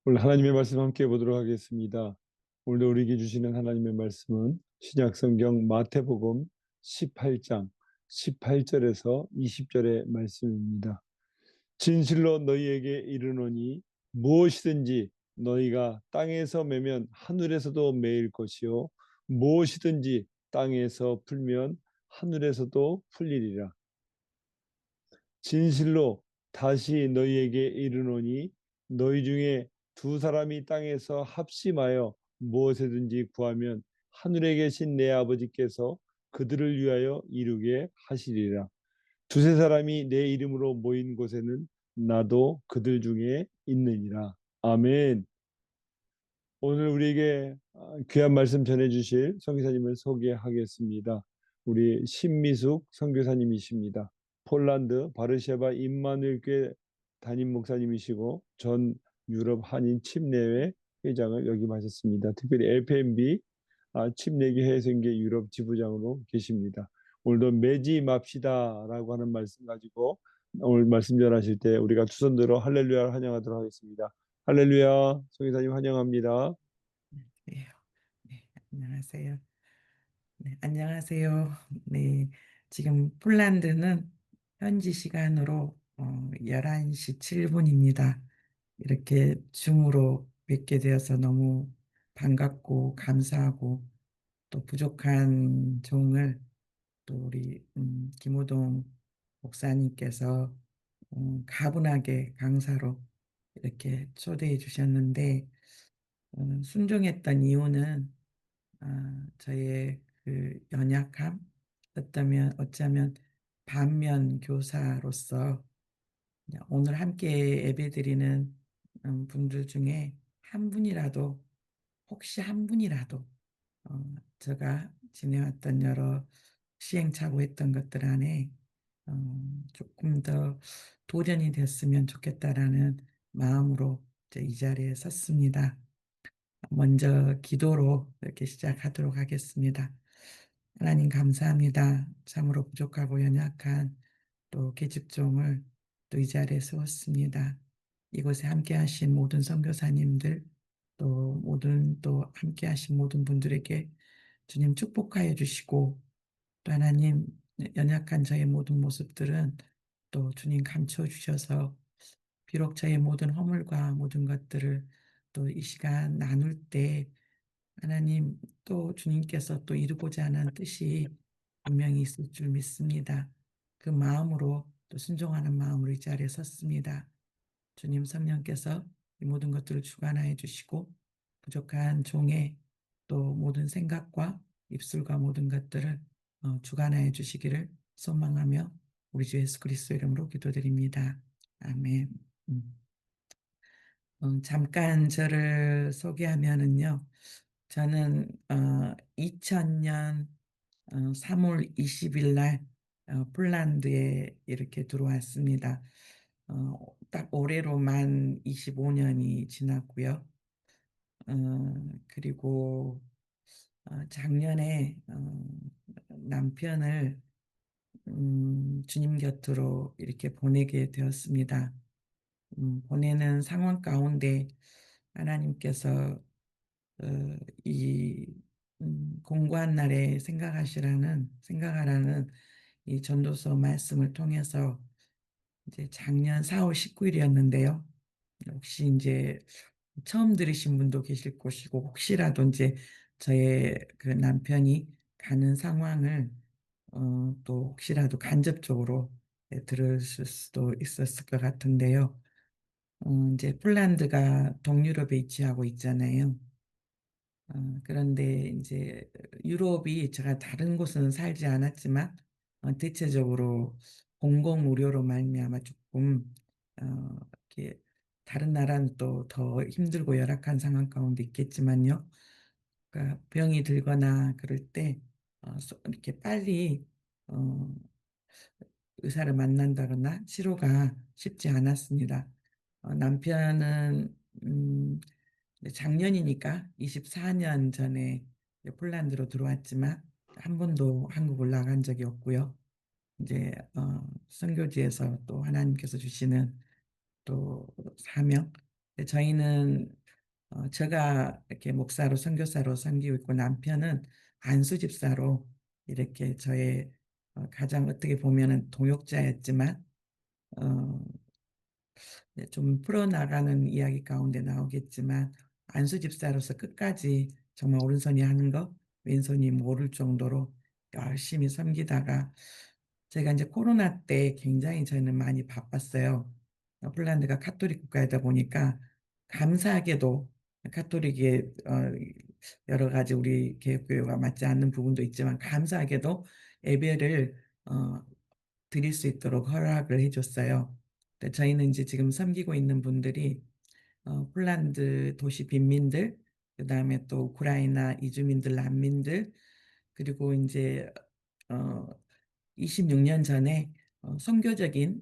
오늘 하나님의 말씀 함께 보도록 하겠습니다. 오늘 우리에게 주시는 하나님의 말씀은 신약 성경 마태복음 18장 18절에서 20절의 말씀입니다. 진실로 너희에게 이르노니 무엇이든지 너희가 땅에서 매면 하늘에서도 매일 것이요 무엇이든지 땅에서 풀면 하늘에서도 풀리리라. 진실로 다시 너희에게 이르노니 너희 중에 두 사람이 땅에서 합심하여 무엇이든지 구하면 하늘에 계신 내 아버지께서 그들을 위하여 이루게 하시리라. 두세 사람이 내 이름으로 모인 곳에는 나도 그들 중에 있느니라. 아멘. 오늘 우리에게 귀한 말씀 전해주실 선교사님을 소개하겠습니다. 우리 신미숙 선교사님이십니다. 폴란드 바르샤바 임마누엘 교회 담임 목사님이시고 전 유럽 한인 침례회 회장을 역임하셨습니다. 특별히 LPMB 침례교 해성계 유럽 지부장으로 계십니다. 오늘도 매지 맙시다라고 하는 말씀 가지고 오늘 말씀 전하실 때 우리가 두 손 들어 할렐루야를 환영하도록 하겠습니다. 할렐루야, 성교사님 환영합니다. 네, 네, 안녕하세요. 네, 안녕하세요. 네, 지금 폴란드는 현지 시간으로 11시 7분입니다. 이렇게 줌으로 뵙게 되어서 너무 반갑고 감사하고 또 부족한 종을 또 우리 김호동 목사님께서 가분하게 강사로 이렇게 초대해 주셨는데 순종했던 이유는 저의 그 연약함, 어쩌면 반면 교사로서 오늘 함께 예배드리는 분들 중에 한 분이라도, 혹시 한 분이라도 제가 지내왔던 여러 시행착오 했던 것들 안에 조금 더 도전이 됐으면 좋겠다라는 마음으로 이제 이 자리에 섰습니다. 먼저 기도로 이렇게 시작하도록 하겠습니다. 하나님 감사합니다. 참으로 부족하고 연약한 또 계집종을 또 이 자리에 세웠습니다. 이곳에 함께 하신 모든 선교사님들 또 모든 또 함께 하신 모든 분들에게 주님 축복하여 주시고 또 하나님 연약한 저의 모든 모습들은 또 주님 감춰 주셔서 비록 저의 모든 허물과 모든 것들을 또 이 시간 나눌 때 하나님 또 주님께서 또 이루고자 하는 뜻이 분명히 있을 줄 믿습니다. 그 마음으로 또 순종하는 마음으로 이 자리에 섰습니다. 주님 성령께서 이 모든 것들을 주관하여 주시고 부족한 종의 또 모든 생각과 입술과 모든 것들을 주관하여 주시기를 소망하며 우리 주 예수 그리스도 이름으로 기도드립니다. 아멘. 음. 잠깐 저를 소개하면은요. 저는 2000년 3월 20일 날 폴란드에 이렇게 들어왔습니다. 딱 올해로 만 25년이 지났고요. 그리고 작년에 남편을 주님 곁으로 이렇게 보내게 되었습니다. 보내는 상황 가운데 하나님께서 어, 이 공고한 날에 생각하라는 이 전도서 말씀을 통해서 이제 작년 4월 19일이었는데요. 혹시 이제 처음 들으신 분도 계실 것이고 혹시라도 이제 저의 그 남편이 가는 상황을 또 혹시라도 간접적으로 들으실 수도 있었을 것 같은데요. 이제 폴란드가 동유럽에 위치하고 있잖아요. 그런데 이제 유럽이 제가 다른 곳은 살지 않았지만 대체적으로 공공 의료로 말미암아 조금 이렇게 다른 나라는 또 더 힘들고 열악한 상황 가운데 있겠지만요. 그러니까 병이 들거나 그럴 때 이렇게 빨리 어, 의사를 만난다거나 치료가 쉽지 않았습니다. 남편은 작년이니까 24년 전에 폴란드로 들어왔지만 한 번도 한국을 나간 적이 없고요. 이제 선교지에서 또 하나님께서 주시는 또 사명 근데 저희는 제가 이렇게 목사로 선교사로 섬기고 있고 남편은 안수 집사로 이렇게 저의 가장 어떻게 보면은 동역자였지만 어, 네, 좀 풀어나가는 이야기 가운데 나오겠지만 안수 집사로서 끝까지 정말 오른손이 하는 거 왼손이 모를 정도로 열심히 섬기다가 제가 이제 코로나 때 굉장히 저희는 많이 바빴어요. 폴란드가 카톨릭 국가이다 보니까 감사하게도 카톨릭의 여러 가지 우리 개혁교회와 맞지 않는 부분도 있지만 감사하게도 예배를 어, 드릴 수 있도록 허락을 해줬어요. 근데 저희는 이제 지금 섬기고 있는 분들이 폴란드 도시 빈민들, 그다음에 또 우크라이나 이주민들, 난민들, 그리고 이제 어, 26년 전에 선교적인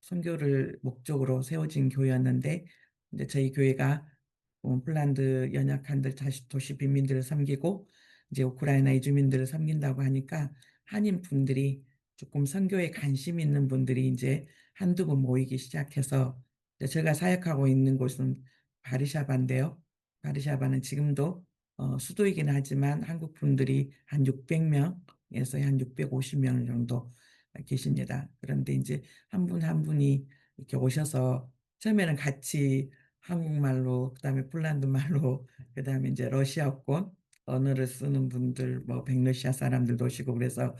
선교를 목적으로 세워진 교회였는데 이제 저희 교회가 폴란드 연약한들 다시 도시 빈민들을 섬기고 이제 우크라이나 이주민들을 섬긴다고 하니까 한인 분들이 조금 선교에 관심 있는 분들이 이제 한두 분 모이기 시작해서 이제 제가 사역하고 있는 곳은 바르샤바인데요. 바르샤바는 지금도 수도이긴 하지만 한국 분들이 한 600명에서 한 650명 정도 계십니다. 그런데 이제 한 분 한 분이 이렇게 오셔서 처음에는 같이 한국말로 그다음에 폴란드 말로 그다음에 이제 러시아권 언어를 쓰는 분들 뭐 백러시아 사람들도 오시고 그래서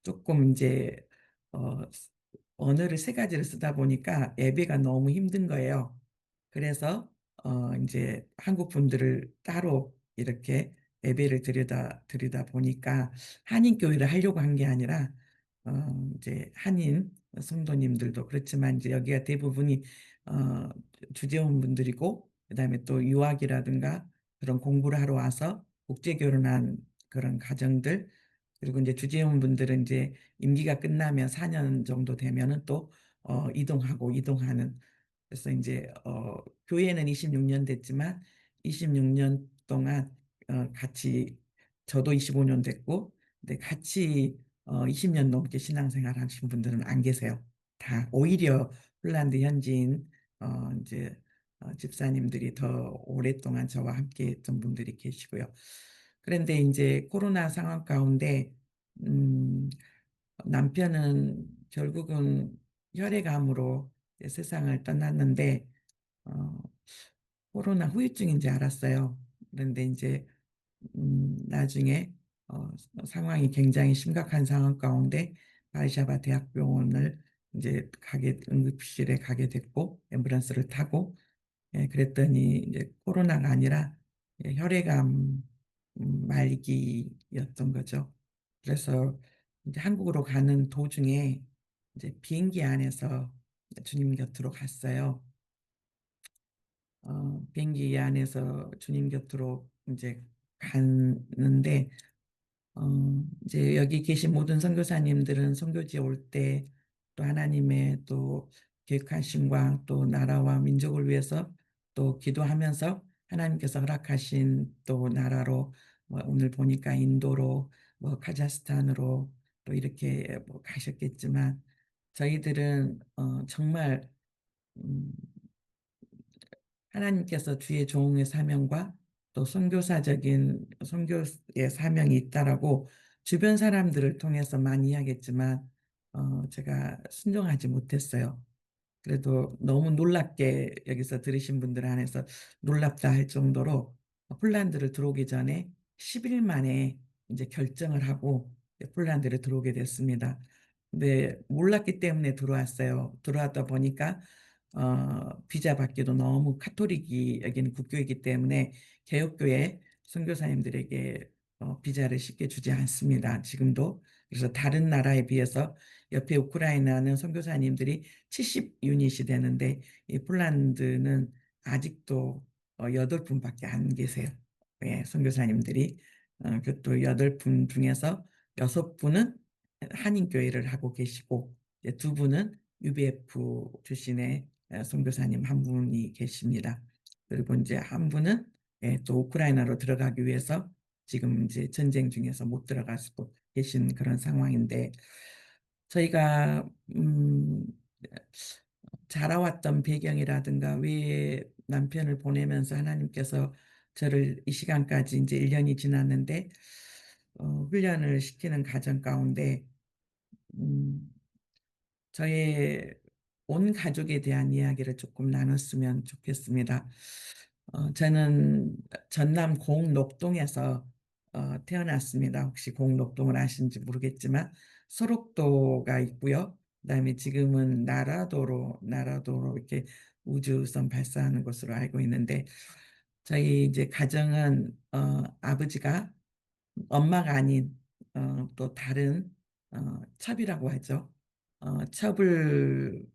조금 이제 어 언어를 세 가지를 쓰다 보니까 예배가 너무 힘든 거예요. 그래서 이제 한국 분들을 따로 이렇게 예배를 드리다 보니까 한인 교회를 하려고 한 게 아니라 이제 한인 성도님들도 그렇지만 이제 여기가 대부분이 어, 주재원 분들이고 그다음에 또 유학이라든가 그런 공부를 하러 와서 국제 결혼한 그런 가정들 그리고 이제 주재원 분들은 이제 임기가 끝나면 4년 정도 되면은 또 이동하고 이동하는 그래서 이제 교회는 26년 됐지만 26년 동안 같이 저도 25년 됐고 근데 같이 20년 넘게 신앙생활 하신 분들은 안 계세요. 다 오히려 폴란드 현지인 이제 집사님들이 더 오랫동안 저와 함께 했던 분들이 계시고요. 그런데 이제 코로나 상황 가운데 음, 남편은 결국은 혈액암으로 이제 세상을 떠났는데 어, 코로나 후유증인지 알았어요. 그런데 이제 나중에 어, 상황이 굉장히 심각한 상황 가운데 바르샤바 대학병원을 이제 응급실에 가게 됐고 앰뷸런스를 타고 그랬더니 이제 코로나가 아니라 혈액암 말기였던 거죠. 그래서 이제 한국으로 가는 도중에 이제 비행기 안에서 주님 곁으로 갔어요. 비행기 안에서 주님 곁으로 이제 갔는데 이제 여기 계신 모든 선교사님들은 선교지에 올 때 또 하나님의 또 계획하심과 또 나라와 민족을 위해서 또 기도하면서 하나님께서 허락하신 또 나라로 뭐 오늘 보니까 인도로 뭐 카자흐스탄으로 또 이렇게 뭐 가셨겠지만 저희들은 정말 음, 하나님께서 주의 종의 사명과 또 선교사적인 선교의 사명이 있다라고 주변 사람들을 통해서 많이 이야기했지만 제가 순종하지 못했어요. 그래도 너무 놀랍게 여기서 들으신 분들 안에서 놀랍다 할 정도로 폴란드를 들어오기 전에 10일 만에 이제 결정을 하고 폴란드를 들어오게 됐습니다. 근데 몰랐기 때문에 들어왔어요. 들어왔다 보니까 비자 받기도 너무 카톨릭이 여기는 국교이기 때문에 개혁교회 선교사님들에게 비자를 쉽게 주지 않습니다. 지금도. 그래서 다른 나라에 비해서 옆에 우크라이나는 선교사님들이 70유닛이 되는데 이 폴란드는 아직도 8분밖에 안 계세요. 예, 선교사님들이. 그것도 8분 중에서 6분은 한인교회를 하고 계시고 이제 2분은 UBF 출신의 선교사님 한 분이 계십니다. 그리고 이제 한 분은 또 우크라이나로 들어가기 위해서 지금 이제 전쟁 중에서 못 들어가시고 계신 그런 상황인데 저희가 자라왔던 배경이라든가 왜 남편을 보내면서 하나님께서 저를 이 시간까지 이제 1년이 지났는데 훈련을 시키는 과정 가운데 음 저의 온 가족에 대한 이야기를 조금 나눴으면 좋겠습니다. 저는 전남 공록동에서 태어났습니다. 혹시 공록동을 아시는지 모르겠지만 소록도가 있고요. 그다음에 지금은 나라도로 이렇게 우주선 발사하는 곳으로 알고 있는데 저희 이제 가정은 아버지가 엄마가 아닌 또 다른 첩이라고 하죠. 첩을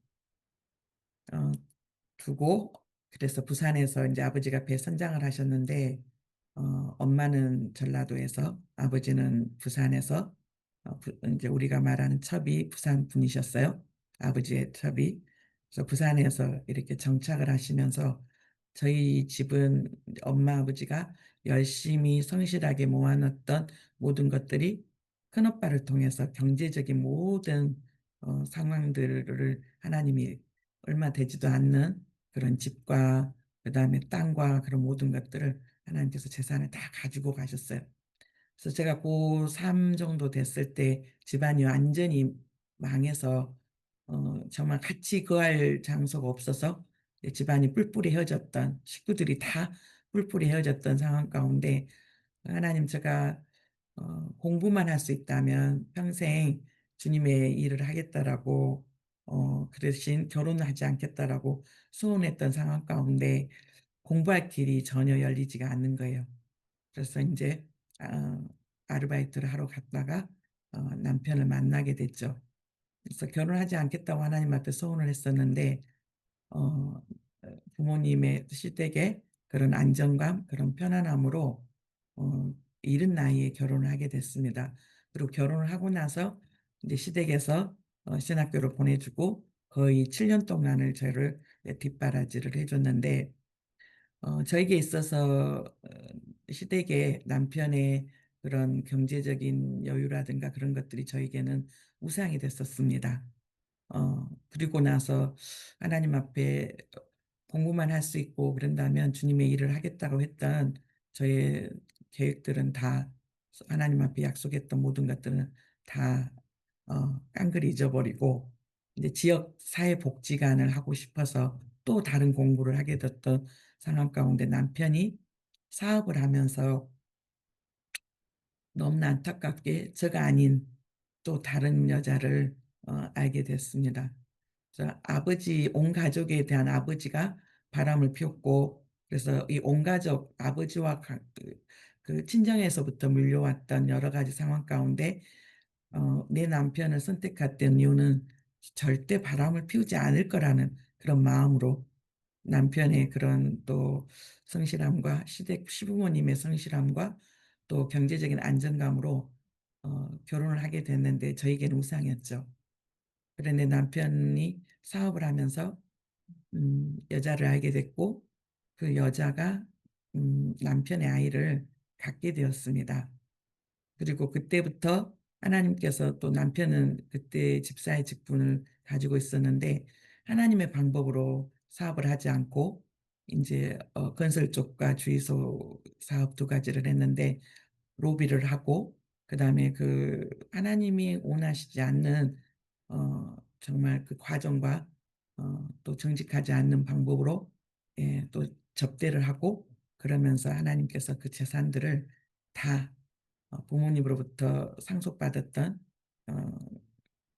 어 두고 그래서 부산에서 인제 아버지가 배 선장을 하셨는데 엄마는 전라도에서 아버지는 부산에서 부 인제 우리가 말하는 첩이 부산 분이셨어요, 아버지의 첩이. 그래서 부산에서 이렇게 정착을 하시면서 저희 집은 엄마 아버지가 열심히 성실하게 모아 놨던 모든 것들이 큰오빠를 통해서 경제적인 모든 상황들을 하나님이 얼마 되지도 않는 그런 집과 그다음에 땅과 그런 모든 것들을 하나님께서 재산을 다 가지고 가셨어요. 그래서 제가 고3 정도 됐을 때 집안이 완전히 망해서 정말 같이 거할 장소가 없어서 집안이 뿔뿔이 헤어졌던 식구들이 다 뿔뿔이 헤어졌던 상황 가운데 하나님 제가 공부만 할 수 있다면 평생 주님의 일을 하겠다라고 그 대신 결혼을 하지 않겠다라고 소원했던 상황 가운데 공부할 길이 전혀 열리지가 않는 거예요. 그래서 인제 아 아르바이트를 하러 갔다가 남편을 만나게 됐죠. 그래서 결혼하지 않겠다고 하나님 앞에 소원을 했었는데 어 부모님의 시댁의 그런 안정감 그런 편안함으로 이른 나이에 결혼을 하게 됐습니다. 그리고 결혼을 하고 나서 이제 시댁에서 신학교를 보내 주고 거의 7년 동안을 저를 뒷바라지를 해 줬는데 저에게 있어서 시댁의 남편의 그런 경제적인 여유라든가 그런 것들이 저에게는 우상이 됐었습니다. 그리고 나서 하나님 앞에 공부만 할 수 있고 그런다면 주님의 일을 하겠다고 했던 저의 계획들은 다 하나님 앞에 약속했던 모든 것들은 다 깡그리 잊어버리고 이제 지역 사회복지관을 하고 싶어서 또 다른 공부를 하게 됐던 상황 가운데 남편이 사업을 하면서 너무나 안타깝게 저가 아닌 또 다른 여자를 알게 됐습니다. 그래서 아버지 온 가족에 대한 아버지가 바람을 피웠고 그래서 이 온 가족 아버지와 그 친정에서부터 물려왔던 여러 가지 상황 가운데 내 남편을 선택했던 이유는 절대 바람을 피우지 않을 거라는 그런 마음으로 남편의 그런 또 성실함과 시댁 시부모님의 성실함과 또 경제적인 안정감으로 결혼을 하게 됐는데 저에게는 우상이었죠. 그런데 남편이 사업을 하면서 여자를 알게 됐고 그 여자가 남편의 아이를 갖게 되었습니다. 그리고 그때부터 하나님께서 또 남편은 그때 집사의 직분을 가지고 있었는데 하나님의 방법으로 사업을 하지 않고 인제 건설 쪽과 주유소 사업 두 가지를 했는데 로비를 하고 그다음에 그 하나님이 원하시지 않는 정말 그 과정과 또 정직하지 않는 방법으로 또 접대를 하고 그러면서 하나님께서 그 재산들을 다 부모님으로부터 상속받았던 어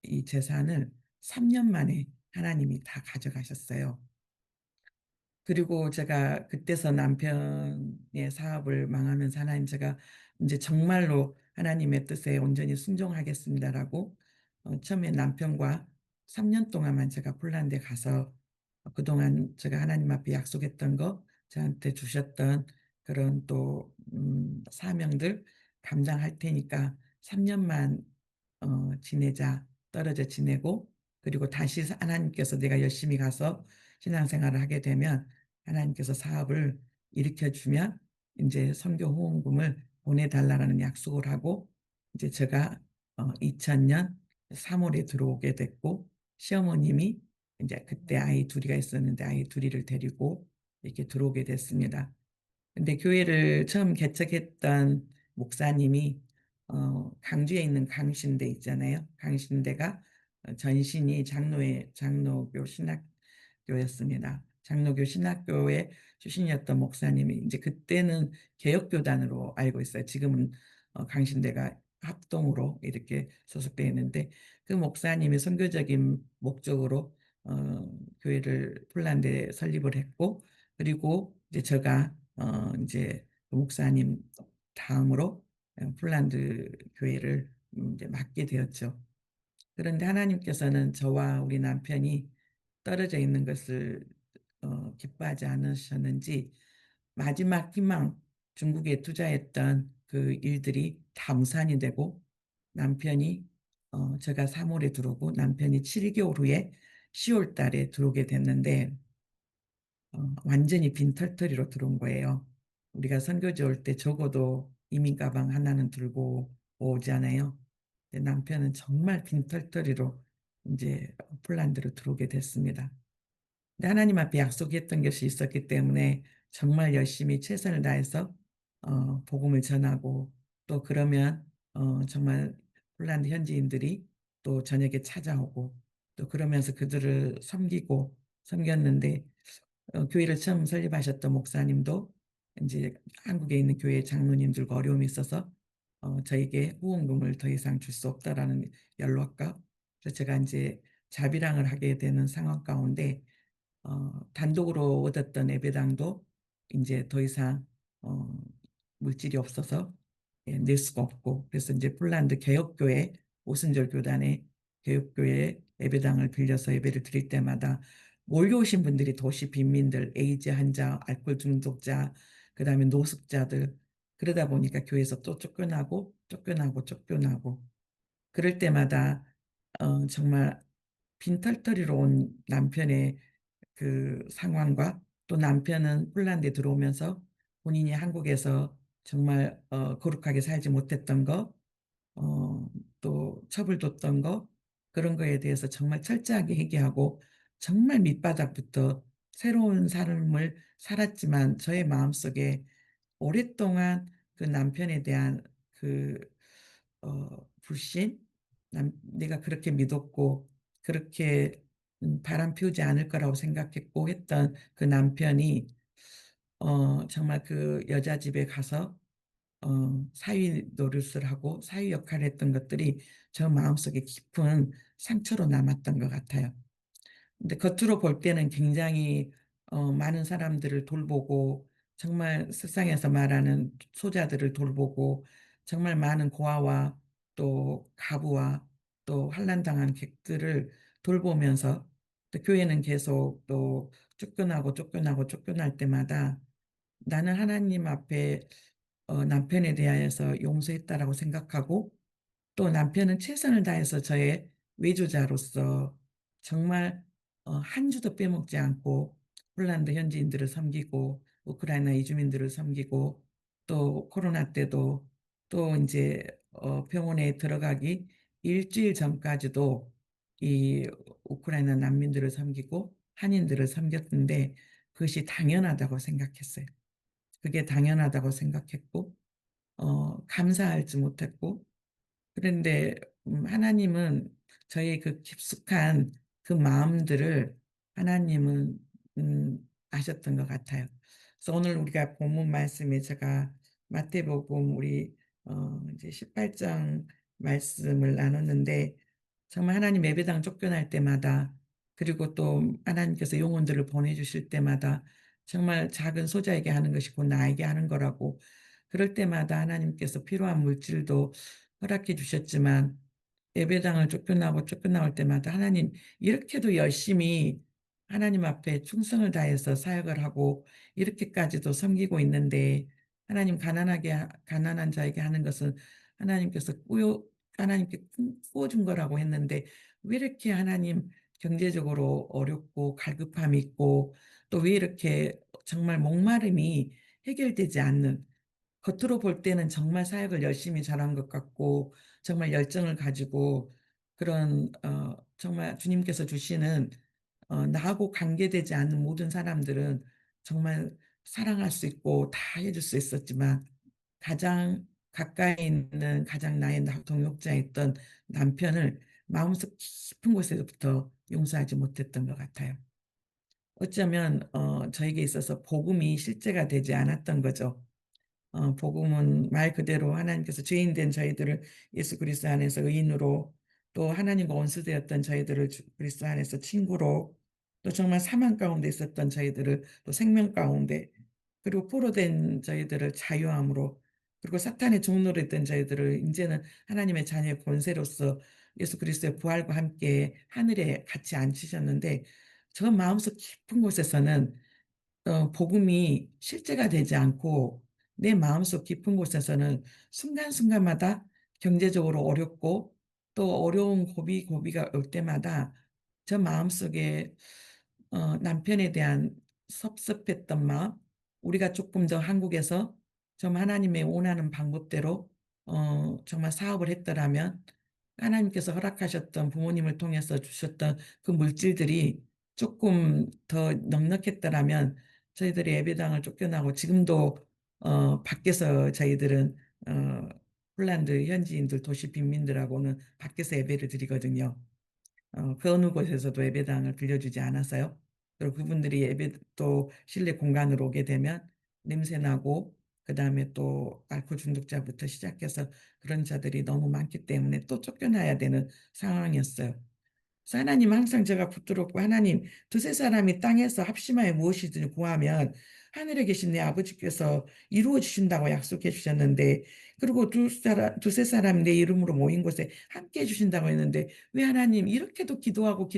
이 재산을 3년 만에 하나님이 다 가져가셨어요. 그리고 제가 그때서 남편의 사업을 망하면서 하나님 제가 인제 정말로 하나님의 뜻에 온전히 순종하겠습니다라고 처음에 남편과 3년 동안만 제가 폴란드에 가서 그동안 제가 하나님 앞에 약속했던 거 저한테 주셨던 그런 또 사명들 감당할 테니까 3 년만 지내자. 떨어져 지내고 그리고 다시 하나님께서 내가 열심히 가서 신앙생활을 하게 되면 하나님께서 사업을 일으켜 주면 인제 선교 후원금을 보내 달라라는 약속을 하고 이제 제가 2000년 3 월에 들어오게 됐고 시어머님이 이제 그때 아이 둘이가 있었는데 아이 둘이를 데리고 이렇게 들어오게 됐습니다. 근데 교회를 처음 개척했던 목사님이 강주에 있는 강신대 있잖아요. 강신대가 전신이 장로교 신학교였습니다. 장로교 신학교의 출신이었던 목사님이 이제 그때는 개혁교단으로 알고 있어요. 지금은 강신대가 합동으로 이렇게 소속되어 있는데 그 목사님이 선교적인 목적으로 교회를 폴란드에 설립을 했고 그리고 이제 제가 이제 그 목사님 다음으로 폴란드 교회를 이제 맡게 되었죠. 그런데 하나님께서는 저와 우리 남편이 떨어져 있는 것을 기뻐하지 않으셨는지 마지막 희망 중국에 투자했던 그 일들이 다 무산이 되고 남편이 제가 3월에 들어오고 남편이 7개월 후에 10월 달에 들어오게 됐는데 완전히 빈털터리로 들어온 거예요. 우리가 선교지 올 때 적어도 이민 가방 하나는 들고 오잖아요. 근데 남편은 정말 빈털터리로 이제 폴란드로 들어오게 됐습니다. 근데 하나님 앞에 약속했던 것이 있었기 때문에 정말 열심히 최선을 다해서 복음을 전하고 또 그러면 정말 폴란드 현지인들이 또 저녁에 찾아오고 또 그러면서 그들을 섬겼는데 교회를 처음 설립하셨던 목사님도 이제 한국에 있는 교회 장로님들과 어려움이 있어서 저에게 후원금을 더 이상 줄 수 없다라는 연락과 그래서 제가 이제 자비랑을 하게 되는 상황 가운데 단독으로 얻었던 예배당도 이제 더 이상 어, 물질이 없어서 낼 수가 없고 그래서 이제 폴란드 개혁교회 오순절 교단의 개혁교회 예배당을 빌려서 예배를 드릴 때마다 몰려오신 분들이 도시 빈민들, 에이즈 환자, 알코올 중독자, 그다음에 노숙자들 그러다 보니까 교회에서 또 쫓겨나고 그럴 때마다 정말 빈털터리로 온 남편의 그 상황과 또 남편은 폴란드에 들어오면서 본인이 한국에서 정말 거룩하게 살지 못했던 거, 또 처벌뒀던 거 그런 거에 대해서 정말 철저하게 회개하고 정말 밑바닥부터 새로운 삶을 살았지만 저의 마음속에 오랫동안 그 남편에 대한 그 불신, 내가 그렇게 믿었고 그렇게 바람 피우지 않을 거라고 생각했고 했던 그 남편이 정말 그 여자 집에 가서 사위 노릇을 하고 사위 역할을 했던 것들이 저 마음속에 깊은 상처로 남았던 것 같아요. 근데 겉으로 볼 때는 굉장히 많은 사람들을 돌보고 정말 세상에서 말하는 소자들을 돌보고 정말 많은 고아와 또 가부와 또 환난당한 객들을 돌보면서 또 교회는 계속 또 쫓겨날 때마다 나는 하나님 앞에 남편에 대하여서 용서했다라고 생각하고 또 남편은 최선을 다해서 저의 외조자로서 정말 한 주도 빼먹지 않고 폴란드 현지인들을 섬기고 우크라이나 이주민들을 섬기고 또 코로나 때도 또 이제 병원에 들어가기 일주일 전까지도 이 우크라이나 난민들을 섬기고 한인들을 섬겼는데 그것이 당연하다고 생각했어요. 그게 당연하다고 생각했고 감사할지 못했고 그런데 하나님은 저의 그 깊숙한 그 마음들을 하나님은 아셨던 것 같아요. 그래서 오늘 우리가 본문 말씀에 제가 마태복음 우리 이제 18장 말씀을 나눴는데 정말 하나님 예배당 쫓겨날 때마다 그리고 또 하나님께서 영혼들을 보내주실 때마다 정말 작은 소자에게 하는 것이 곧 나에게 하는 거라고 그럴 때마다 하나님께서 필요한 물질도 허락해 주셨지만 예배당을 쫓겨나올 때마다 하나님 이렇게도 열심히 하나님 앞에 충성을 다해서 사역을 하고 이렇게까지도 섬기고 있는데 하나님 가난한 자에게 하는 것은 하나님께서 하나님께 꾸어준 거라고 했는데 왜 이렇게 하나님 경제적으로 어렵고 갈급함이 있고 또 왜 이렇게 정말 목마름이 해결되지 않는 겉으로 볼 때는 정말 사역을 열심히 잘한 것 같고 정말 열정을 가지고 그런 정말 주님께서 주시는 나하고 관계되지 않는 모든 사람들은 정말 사랑할 수 있고 다 해줄 수 있었지만 가장 가까이 있는 가장 나의 동역자였던 남편을 마음속 깊은 곳에서부터 용서하지 못했던 것 같아요. 어쩌면 저에게 있어서 복음이 실제가 되지 않았던 거죠. 복음은 말 그대로 하나님께서 죄인 된 저희들을 예수 그리스도 안에서 의인으로, 또 하나님과 원수되었던 저희들을 그리스도 안에서 친구로, 또 정말 사망 가운데 있었던 저희들을 또 생명 가운데, 그리고 포로된 저희들을 자유함으로, 그리고 사탄의 종노릇 했던 저희들을 이제는 하나님의 자녀의 권세로서 예수 그리스도의 부활과 함께 하늘에 같이 앉히셨는데, 저 마음속 깊은 곳에서는 복음이 실제가 되지 않고 내 마음속 깊은 곳에서는 순간순간마다 경제적으로 어렵고 또 어려운 고비가 올 때마다 저 마음속에 남편에 대한 섭섭했던 마음, 우리가 조금 더 한국에서 좀 하나님의 원하는 방법대로 정말 사업을 했더라면 하나님께서 허락하셨던 부모님을 통해서 주셨던 그 물질들이 조금 더 넉넉했더라면 저희들이 예배당을 쫓겨나고 지금도 밖에서 저희들은 어, 폴란드 현지인들 도시 빈민들하고는 밖에서 예배를 드리거든요. 그 어느 곳에서도 예배당을 빌려주지 않았어요. 그리고 그분들이 예배 또 실내 공간으로 오게 되면 냄새 나고 그다음에 또 알코올 중독자부터 시작해서 그런 자들이 너무 많기 때문에 또 쫓겨나야 되는 상황이었어요. 그래서 하나님 항상 제가 붙들었고 하나님 두세 사람이 땅에서 합심하여 무엇이든지 구하면 하늘에 계신 내 아버지께서 이루어 주신다고 약속해 주셨는데 그리고 두세 사람 내 이름으로 모인 곳에 함께 해 주신다고 했는데 왜 하나님 이렇게도 기도하고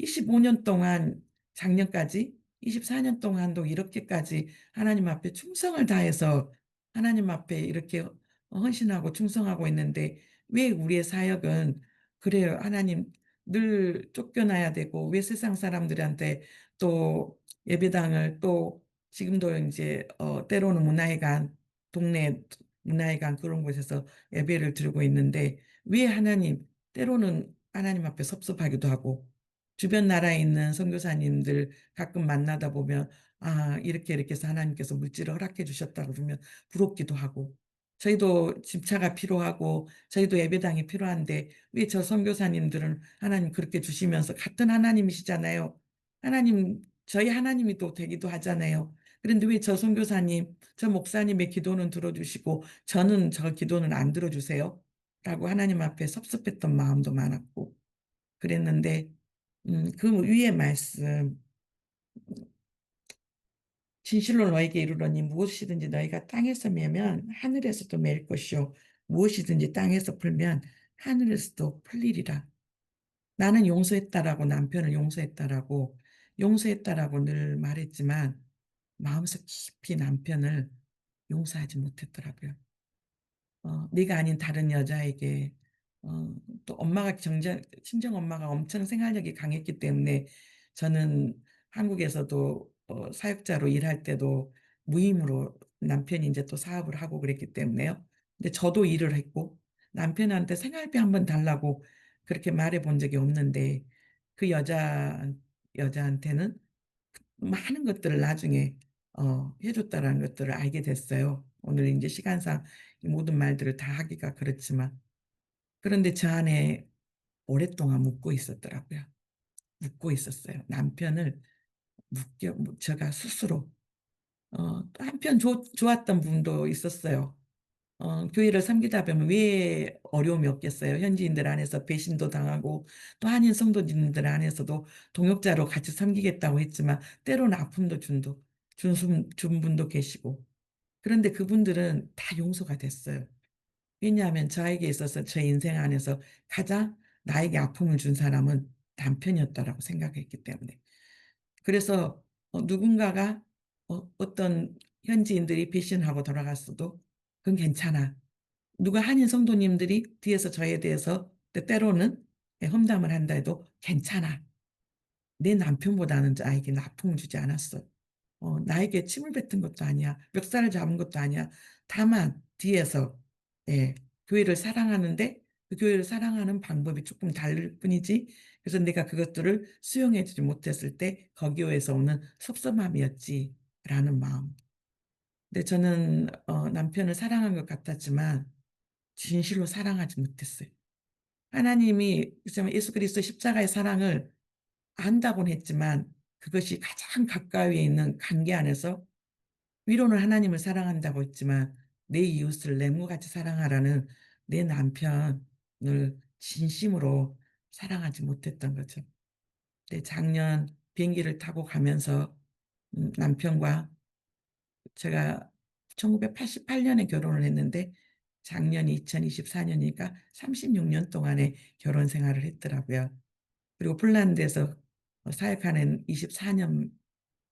25년 동안 작년까지 24년 동안도 이렇게까지 하나님 앞에 충성을 다해서 하나님 앞에 이렇게 헌신하고 충성하고 있는데 왜 우리의 사역은 그래요. 하나님 늘 쫓겨나야 되고 왜 세상 사람들한테 또 예배당을 또 지금도 이제 때로는 문화회관 동네 문화회관 그런 곳에서 예배를 드리고 있는데 왜 하나님 때로는 하나님 앞에 섭섭하기도 하고 주변 나라에 있는 선교사님들 가끔 만나다 보면 아 이렇게 해서 하나님께서 물질을 허락해 주셨다고 그러면 부럽기도 하고 저희도 집차가 필요하고 저희도 예배당이 필요한데 왜 저 선교사님들은 하나님 그렇게 주시면서 같은 하나님이시잖아요. 하나님, 저희 하나님이 또 되기도 하잖아요. 그런데 왜 저 선교사님, 저 목사님의 기도는 들어주시고 저는 저 기도는 안 들어주세요? 라고 하나님 앞에 섭섭했던 마음도 많았고 그랬는데 그 위에 말씀 진실로 너에게 이르노니 무엇이든지 너희가 땅에서 매면 하늘에서도 맬 것이요 무엇이든지 땅에서 풀면 하늘에서도 풀리리라. 나는 용서했다라고 남편을 용서했다라고 늘 말했지만 마음속 깊이 남편을 용서하지 못했더라고요. 네가 아닌 다른 여자에게 어, 또 엄마가 친정 엄마가 엄청 생활력이 강했기 때문에 저는 한국에서도 사역자로 일할 때도 무임으로 남편이 이제 또 사업을 하고 그랬기 때문에요. 근데 저도 일을 했고 남편한테 생활비 한 번 달라고 그렇게 말해 본 적이 없는데 그 여자한테는 많은 것들을 나중에 해줬다라는 것들을 알게 됐어요. 오늘 이제 시간상 이 모든 말들을 다 하기가 그렇지만 그런데 저 안에 오랫동안 묻고 있었더라고요. 묻고 있었어요. 남편을 제가 스스로 또 한편 좋았던 분도 있었어요. 교회를 섬기다 보면 왜 어려움이 없겠어요. 현지인들 안에서 배신도 당하고 또 한인 성도님들 안에서도 동역자로 같이 섬기겠다고 했지만 때로는 아픔도 준 분도 계시고 그런데 그분들은 다 용서가 됐어요. 왜냐하면 저에게 있어서 제 인생 안에서 가장 나에게 아픔을 준 사람은 남편이었다라고 생각했기 때문에 그래서 누군가가 어떤 현지인들이 배신하고 돌아갔어도 그건 괜찮아. 누가 한인 성도님들이 뒤에서 저에 대해서 때로는 험담을 한다 해도 괜찮아. 내 남편보다는 나에게 아픔을 주지 않았어. 나에게 침을 뱉은 것도 아니야. 멱살을 잡은 것도 아니야. 다만 뒤에서 예, 교회를 사랑하는데 그 교회를 사랑하는 방법이 조금 다를 뿐이지, 그래서 내가 그것들을 수용해 주지 못했을 때 거기에서 오는 섭섭함이었지라는 마음. 근데 저는 남편을 사랑한 것 같았지만 진실로 사랑하지 못했어요. 하나님이 그렇지만 예수 그리스도 십자가의 사랑을 안다고는 했지만 그것이 가장 가까이에 있는 관계 안에서, 위로는 하나님을 사랑한다고 했지만 내 이웃을 내 몸같이 사랑하라는 내 남편을 진심으로 사랑하지 못했던 거죠. 근데 작년 비행기를 타고 가면서 남편과, 제가 1988 년에 결혼을 했는데 작년이 2024 년이니까 36년 동안의 결혼 생활을 했더라고요. 그리고 폴란드에서 사역하는 24년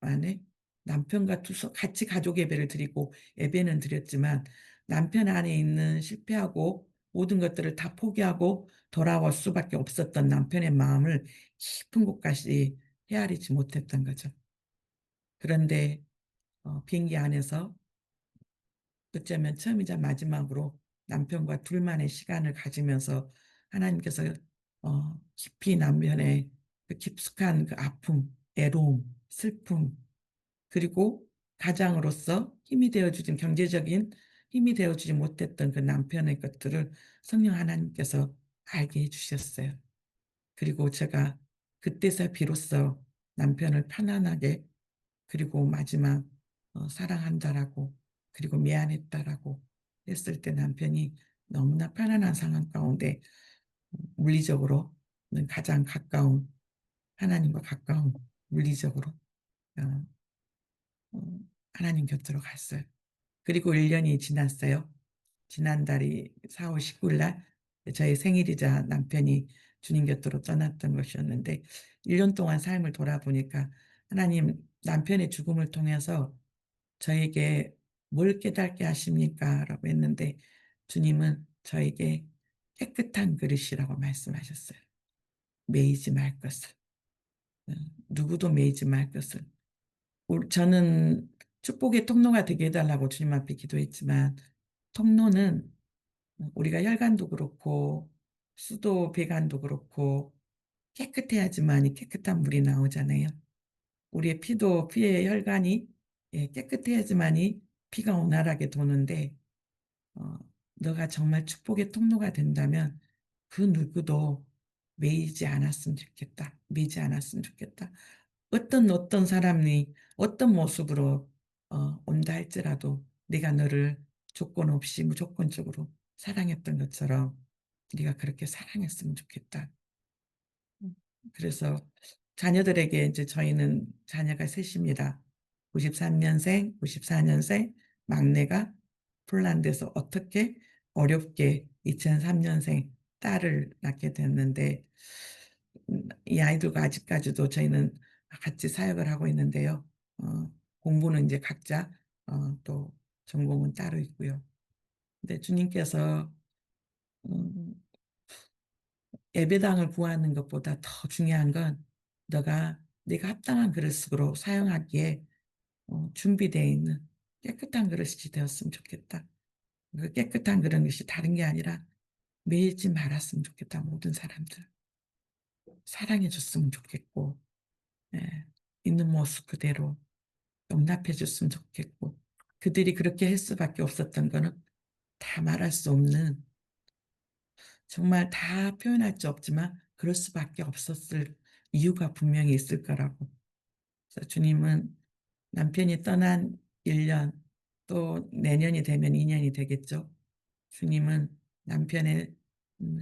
만에 남편과 같이 가족 예배를 드리고, 예배는 드렸지만 남편 안에 있는 실패하고 모든 것들을 다 포기하고 돌아올 수밖에 없었던 남편의 마음을 깊은 곳까지 헤아리지 못했던 거죠. 그런데 비행기 안에서 어쩌면 처음이자 마지막으로 남편과 둘만의 시간을 가지면서 하나님께서 깊이 남편의 그 깊숙한 그 아픔, 애로움, 슬픔, 그리고 가장으로서 힘이 되어 주진, 경제적인 힘이 되어 주지 못했던 그 남편의 것들을 성령 하나님께서 알게 해 주셨어요. 그리고 제가 그때서 비로소 남편을 편안하게, 그리고 마지막 사랑한다라고, 그리고 미안했다라고 했을 때 남편이 너무나 편안한 상황 가운데 물리적으로는 가장 가까운, 하나님과 가까운, 물리적으로 어 하나님 곁으로 갔어요. 그리고 1 년이 지났어요. 지난달이 4월 19일 날 저의 생일이자 남편이 주님 곁으로 떠났던 것이었는데, 1년 동안 삶을 돌아보니까 하나님 남편의 죽음을 통해서 저에게 "뭘 깨닫게 하십니까?"라고 했는데 주님은 저에게 깨끗한 그릇이라고 말씀하셨어요. 매이지 말 것을. 누구도 매이지 말 것을. 저는 축복의 통로가 되게 해 달라고 주님 앞에 기도했지만, 통로는 우리가 혈관도 그렇고 수도 배관도 그렇고 깨끗해야지만이 깨끗한 물이 나오잖아요. 우리의 피도, 피의 혈관이 깨끗해야지만이 피가 원활하게 도는데, 어 너가 정말 축복의 통로가 된다면 그 누구도 매이지 않았으면 좋겠다. 매지 않았으면 좋겠다. 어떤 사람이 어떤 모습으로 온다 할지라도 네가 너를 조건 없이 무조건적으로 사랑했던 것처럼 네가 그렇게 사랑했으면 좋겠다. 음. 그래서 자녀들에게, 이제 저희는 자녀가 셋 입니다. 93 년생, 94 년생, 막내가 폴란드에서 어떻게 어렵게 2003 년생 딸을 낳게 됐는데, 이 아이들과 아직까지도 저희는 같이 사역을 하고 있는데요. 공부는 인제 각자 또 전공은 따로 있고요. 근데 주님께서 음 예배당을 구하는 것보다 더 중요한 건 너가 내가 합당한 그릇으로 사용하기에 준비되어 있는 깨끗한 그릇이 되었으면 좋겠다. 그 깨끗한 그런 것이 다른 게 아니라 매이지 말았으면 좋겠다. 모든 사람들 사랑해 줬으면 좋겠고, 예, 있는 모습 그대로 용납해 줬으면 좋겠고, 그들이 그렇게 할 수밖에 없었던 거는 다 말할 수 없는, 정말 다 표현할 수 없지만 그럴 수밖에 없었을 이유가 분명히 있을 거라고. 그래서 주님은 남편이 떠난 1 년, 또 내년이 되면 2 년이 되겠죠. 주님은 남편의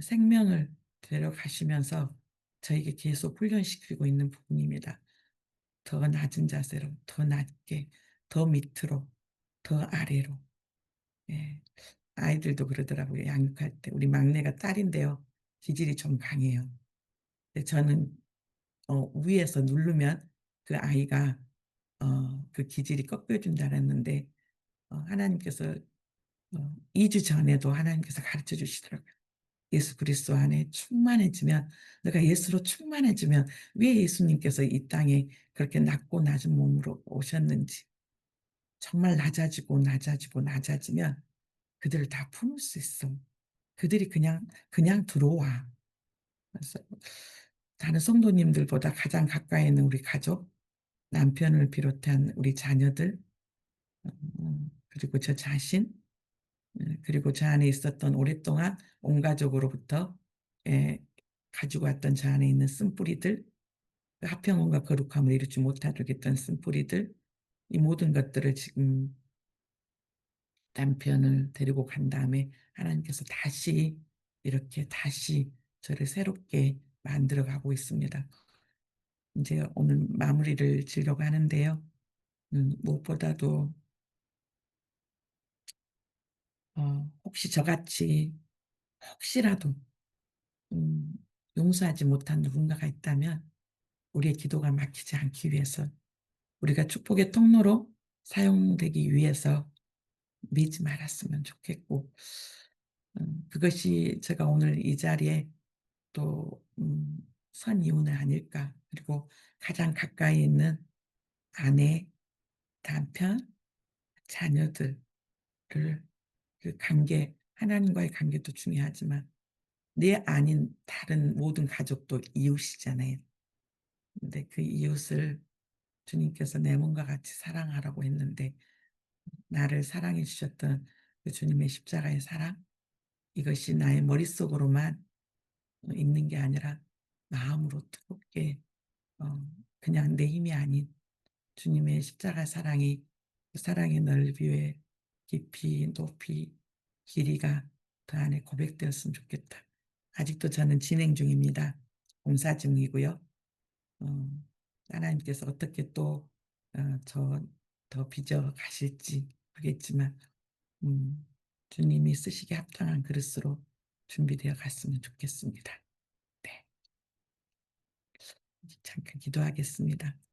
생명을 데려가시면서 저에게 계속 훈련시키고 있는 부분입니다. 더 낮은 자세로, 더 낮게, 더 밑으로, 더 아래로. 예. 아이들도 그러더라고요, 양육할 때. 우리 막내가 딸인데요. 기질이 좀 강해요. 근데 저는 위에서 누르면 그 아이가 그 기질이 꺾여준다 그랬는데, 하나님께서 2주 전에도 하나님께서 가르쳐 주시더라고요. 예수 그리스도 안에 충만해지면, 내가 예수로 충만해지면 왜 예수님께서 이 땅에 그렇게 낮고 낮은 몸으로 오셨는지, 정말 낮아지고 낮아지고 낮아지면 그들을 다 품을 수 있어. 그들이 그냥 들어와. 그래서 다른 성도님들보다 가장 가까이 있는 우리 가족, 남편을 비롯한 우리 자녀들, 그리고 저 자신, 그리고 저 안에 있었던 오랫동안 온 가족으로부터 예 가지고 왔던 저 안에 있는 쓴뿌리들, 그 화평원과 거룩함을 이루지 못하게 했던 쓴뿌리들, 이 모든 것들을 지금 남편을 데리고 간 다음에 하나님께서 이렇게 다시 저를 새롭게 만들어 가고 있습니다. 인제 오늘 마무리를 지으려고 하는데요. 무엇보다도 혹시 저같이 혹시라도 음 용서하지 못한 누군가가 있다면 우리의 기도가 막히지 않기 위해서, 우리가 축복의 통로로 사용되기 위해서 미지 말았으면 좋겠고, 그것이 제가 오늘 이 자리에 또 선 이유는 아닐까. 그리고 가장 가까이 있는 아내, 남편, 자녀들을, 그 관계, 하나님과의 관계도 중요하지만 내 아닌 다른 모든 가족도 이웃이잖아요. 근데 그 이웃을 주님께서 내 몸과 같이 사랑하라고 했는데, 나를 사랑해 주셨던 그 주님의 십자가의 사랑, 이것이 나의 머릿속으로만 있는 게 아니라 마음으로 뜨겁게, 어 그냥 내 힘이 아닌 주님의 십자가 사랑이, 그 사랑의 넓이에 깊이 높이 길이가 그 안에 고백되었으면 좋겠다. 아직도 저는 진행 중입니다. 공사 중이고요. 어 하나님께서 어떻게 또 저 더 빚어 가실지 모르겠지만 음 주님이 쓰시기에 합당한 그릇으로 준비되어 갔으면 좋겠습니다. 네. 잠깐 기도하겠습니다.